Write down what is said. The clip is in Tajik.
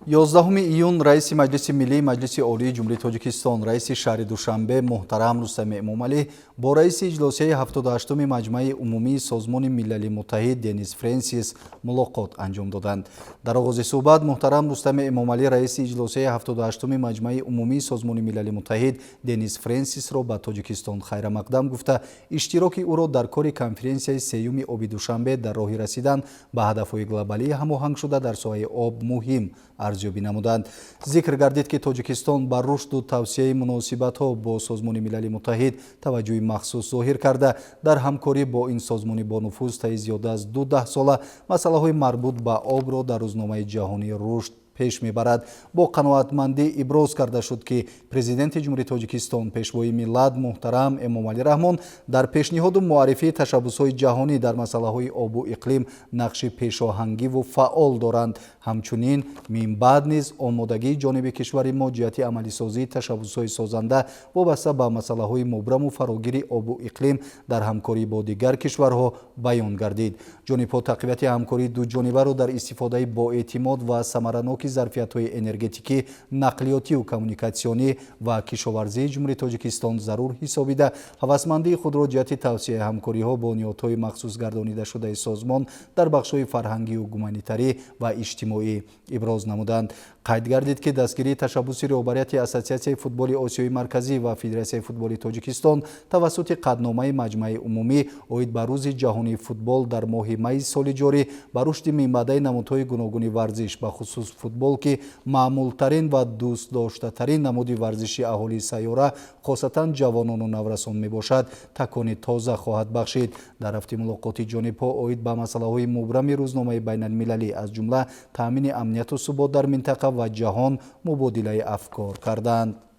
11 июн раиси Маҷлиси Миллии Маҷлиси Олии Ҷумҳурии Тоҷикистон раиси шаҳри Душанбе муҳтарам Рустами Эмомалӣ бо раиси иҷлосияи 78-уми Маҷмаи Умумии Созмони Милали Муттаҳид Денис Фрэнсис мулоқот анҷом доданд. Дар оғози суҳбат муҳтарам Рустами Эмомалӣ раиси иҷлосияи 78-уми Маҷмаи Умумии Созмони Милали Муттаҳид Денис Фрэнсисро ба Тоҷикистон хайрамақдам гуфта, иштироки ӯро дар кори конференсияи сеюми оби Душанбе дар роҳи расидан ба ҳадафҳои глобалии ҳамоҳангшуда дар соҳаи об муҳим арзёбӣ намуданд. Зикр гардид, ки Тоҷикистон ба рушду тавсияи муносибатҳо бо Созмони Милали Муттаҳид таваҷҷӯҳи махсус зоҳир карда, дар ҳамкорӣ бо ин созмони бонуфуз таи зиёда аз 2 даҳсола масъалаҳои марбут ба обро дар рӯзномаи ҷаҳонии рушд пеш мебарад. Бо қаноатмандӣ иброз карда шуд, ки Президенти Ҷумҳурии Тоҷикистон пешвои миллат муҳтарам Эмомалӣ Раҳмон дар пешниҳоду муаррифии ташаббусҳои ҷаҳонӣ дар масъалаҳои обу иқлим нақши пешоҳангиву фаъол доранд. Ҳамчунин мин баъд низ омодагии ҷониби кишвари мо ҷиҳати амалисозии ташаббусҳои созанда вобаста ба масъалаҳои мубраму фарогири обу иқлим дар ҳамкорӣ бо дигар кишварҳо баён гардид. Ҷонибҳо тақвияти ҳамкории дуҷонибаро дар истифодаи боэътимод ва самараноки зарфиятҳои энергетикӣ, нақлиётию коммуникатсионӣ ва кишоварзии Ҷумҳурии Тоҷикистон зарур ҳисобида, ҳавасмандии худро ҷиҳати тавсияи ҳамкориҳо бо ниҳодҳои махсус гардонидашудаи созмон дар бахшҳои фарҳангию гуманитарӣ ва иҷтимоӣ иброз намуданд. Қайд гардид, ки дастгирии ташаббуси роҳбарияти Ассотсиатсияи футболи Осиёи Марказӣ ва Федератсияи футболи Тоҷикистон тавассути қадномаи Маҷмаи Умумӣ оид ба Рӯзи ҷаҳонии футбол дар моҳи майи соли ҷорӣ ба рушди минбаъдаи намудҳои гуногуни варзиш, ба хусус футбол, ки маъмултарин ва дӯстдоштатарин намуди варзиши аҳолии сайёра, хосатан ҷавонону наврасон мебошад, такони тоза хоҳад бахшид. Дар рафти мулоқоти ҷонибҳо оид ба масъалаҳои мубрами рӯзномаи байналмилалӣ, аз ҷумла таъмини амнияту субот дар минтақа ва ҷаҳон мубодилаи афкор карданд.